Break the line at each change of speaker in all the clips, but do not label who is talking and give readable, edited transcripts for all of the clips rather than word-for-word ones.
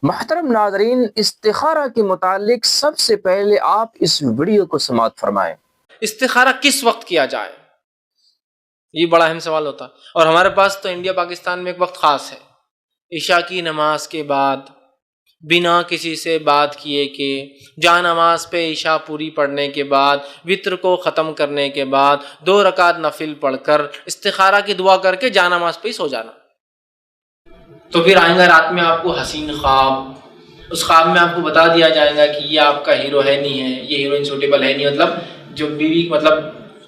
محترم ناظرین، استخارہ کے متعلق سب سے پہلے آپ اس ویڈیو کو سماعت فرمائیں۔
استخارہ کس وقت کیا جائے، یہ بڑا اہم سوال ہوتا ہے، اور ہمارے پاس تو انڈیا پاکستان میں ایک وقت خاص ہے، عشاء کی نماز کے بعد بنا کسی سے بات کیے کہ جا نماز پہ عشاء پوری پڑھنے کے بعد وتر کو ختم کرنے کے بعد 2 رکعت نفل پڑھ کر استخارہ کی دعا کر کے جا نماز پہ ہی سو جانا۔ تو پھر آئیں گا رات میں آپ کو حسین خواب، اس خواب میں آپ کو بتا دیا جائے گا کہ یہ آپ کا ہیرو ہے نہیں ہے، یہ ہیروئن سوٹیبل ہے نہیں، مطلب جو بیوی مطلب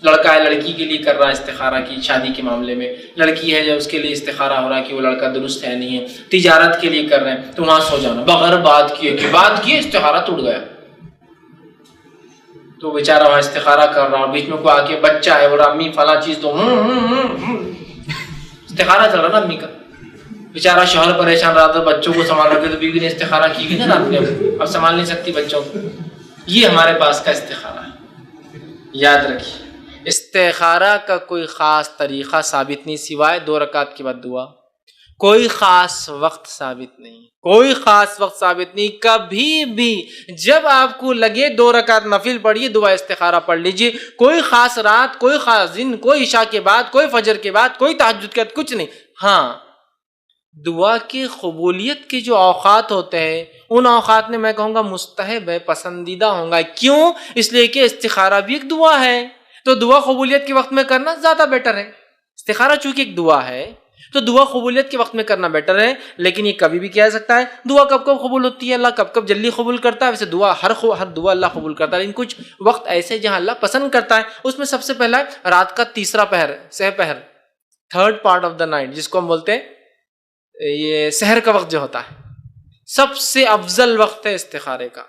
لڑکا ہے لڑکی کے لیے کر رہا ہے استخارہ کی شادی کے معاملے میں، لڑکی ہے جو اس کے لیے استخارہ ہو رہا ہے کہ وہ لڑکا درست ہے نہیں ہے، تجارت کے لیے کر رہے ہیں، تو وہاں سو جانا بغیر بات کیے استخارہ ٹوٹ گیا، تو بیچارہ وہاں استخارہ کر رہا، بیچ میں کوئی آ کے بچہ ہے بولا امی فلاں چیز تو استخارہ چل رہا نا امی کا، بیچارہ شوہر پریشان رہا تھا بچوں کو سنبھال رہے تھے، تو بیوی نے استخارہ کی بھی نا رات میں، اب سنبھال نہیں سکتی بچوں کو، یہ ہمارے پاس کا استخارہ ہے۔ یاد رکھیے استخارہ کا کوئی خاص طریقہ ثابت نہیں سوائے 2 رکعت کے بعد دعا، کوئی خاص وقت ثابت نہیں، کوئی خاص وقت ثابت نہیں، کبھی بھی جب آپ کو لگے 2 رکعت نفل پڑھیے، دعا استخارہ پڑھ لیجیے، کوئی خاص رات، کوئی خاص دن، کوئی عشاء کے بعد، کوئی فجر کے بعد، کوئی تہجد کے بعد، کچھ نہیں۔ ہاں دعا کی قبولیت کے جو اوقات ہوتے ہیں ان اوقات میں میں کہوں گا مستحب ہے، پسندیدہ ہوں گا، کیوں؟ اس لیے کہ استخارہ بھی ایک دعا ہے، تو دعا قبولیت کے وقت میں کرنا زیادہ بیٹر ہے۔ استخارہ چونکہ ایک دعا ہے تو دعا قبولیت کے وقت میں کرنا بیٹر ہے، لیکن یہ کبھی بھی کیا جا سکتا ہے، دعا کب کب قبول ہوتی ہے، اللہ کب کب جلدی قبول کرتا ہے، ویسے دعا ہر دعا اللہ قبول کرتا ہے، لیکن کچھ وقت ایسے جہاں اللہ پسند کرتا ہے، اس میں سب سے پہلا ہے رات کا تیسرا پہر، سہ پہر، 3rd part of the night، جس کو ہم بولتے ہیں یہ سحر کا وقت جو ہوتا ہے، سب سے افضل وقت ہے استخارے کا،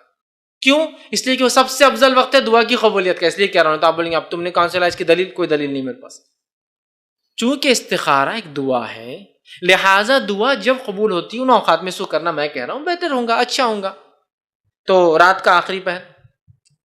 کیوں؟ اس لیے کہ وہ سب سے افضل وقت ہے دعا کی قبولیت کا۔ اس لیے کہہ رہا ہوں، تو آپ بولیں گے اب تم نے کہاں سے لایا اس کی دلیل؟ کوئی دلیل نہیں میرے پاس، چونکہ استخارہ ایک دعا ہے، لہٰذا دعا جب قبول ہوتی ہے ان اوقات میں اس کو کرنا میں کہہ رہا ہوں بہتر ہوں گا، اچھا ہوں گا۔ تو رات کا آخری پہر،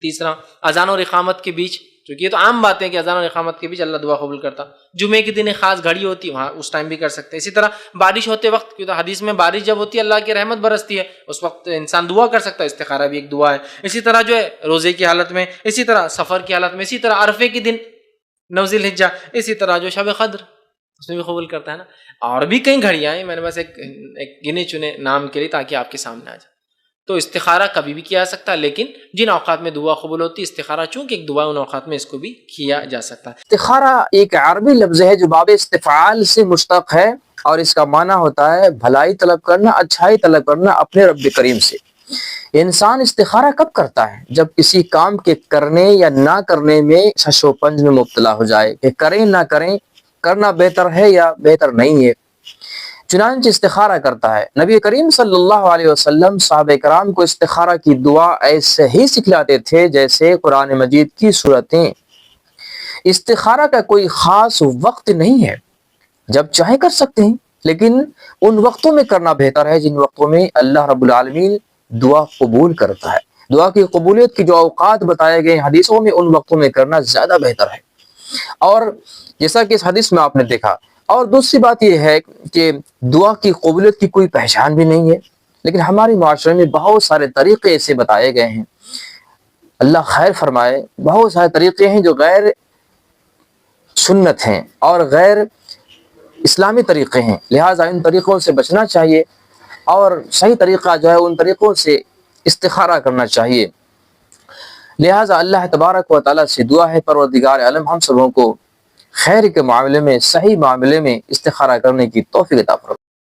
تیسرا اذان اور اقامت کے بیچ، کیونکہ یہ تو عام بات ہے کہ اذان اور اقامت کے بیچ اللہ دعا قبول کرتا، جمعے کے دن ایک خاص گھڑی ہوتی ہے وہاں اس ٹائم بھی کر سکتے ہیں، اسی طرح بارش ہوتے وقت، کیونکہ حدیث میں بارش جب ہوتی ہے اللہ کی رحمت برستی ہے، اس وقت انسان دعا کر سکتا ہے، استخارہ بھی ایک دعا ہے۔ اسی طرح جو ہے روزے کی حالت میں، اسی طرح سفر کی حالت میں، اسی طرح عرفے کے دن 9 ذی الحجہ، اسی طرح جو شب قدر اس میں بھی قبول کرتا ہے نا، اور بھی کئی گھڑیاں ہیں، میں نے بس ایک گنے چنے نام کے لیے تاکہ آپ کے سامنے آ جائے۔ تو استخارہ کبھی بھی کیا جا سکتا ہے، لیکن جن اوقات میں دعا قبول ہوتی ہے، استخارہ چونکہ ایک دعا ان اوقات میں اس کو بھی کیا جا سکتا ہے۔
استخارہ ایک عربی لفظ ہے جو باب استفعال سے مشتق ہے، اور اس کا معنی ہوتا ہے بھلائی طلب کرنا، اچھائی طلب کرنا اپنے رب کریم سے۔ انسان استخارہ کب کرتا ہے؟ جب کسی کام کے کرنے یا نہ کرنے میں شش و پنج میں مبتلا ہو جائے کہ کریں نہ کریں، کرنا بہتر ہے یا بہتر نہیں ہے، چنانچہ استخارہ کرتا ہے۔ نبی کریم صلی اللہ علیہ وسلم صحابہ کرام کو استخارہ کی دعا ایسے ہی سکھلاتے تھے جیسے قرآن مجید کی سورتیں۔ استخارہ کا کوئی خاص وقت نہیں ہے، جب چاہے کر سکتے ہیں، لیکن ان وقتوں میں کرنا بہتر ہے جن وقتوں میں اللہ رب العالمین دعا قبول کرتا ہے۔ دعا کی قبولیت کے جو اوقات بتائے گئے حدیثوں میں، ان وقتوں میں کرنا زیادہ بہتر ہے، اور جیسا کہ اس حدیث میں آپ نے دیکھا۔ اور دوسری بات یہ ہے کہ دعا کی قبولیت کی کوئی پہچان بھی نہیں ہے، لیکن ہمارے معاشرے میں بہت سارے طریقے ایسے بتائے گئے ہیں، اللہ خیر فرمائے، بہت سارے طریقے ہیں جو غیر سنت ہیں اور غیر اسلامی طریقے ہیں، لہٰذا ان طریقوں سے بچنا چاہیے، اور صحیح طریقہ جو ہے ان طریقوں سے استخارہ کرنا چاہیے۔ لہٰذا اللہ تبارک و تعالیٰ سے دعا ہے پروردگار عالم ہم سبوں کو خیر کے معاملے میں، صحیح معاملے میں استخارہ کرنے کی توفیق عطا فرمائے۔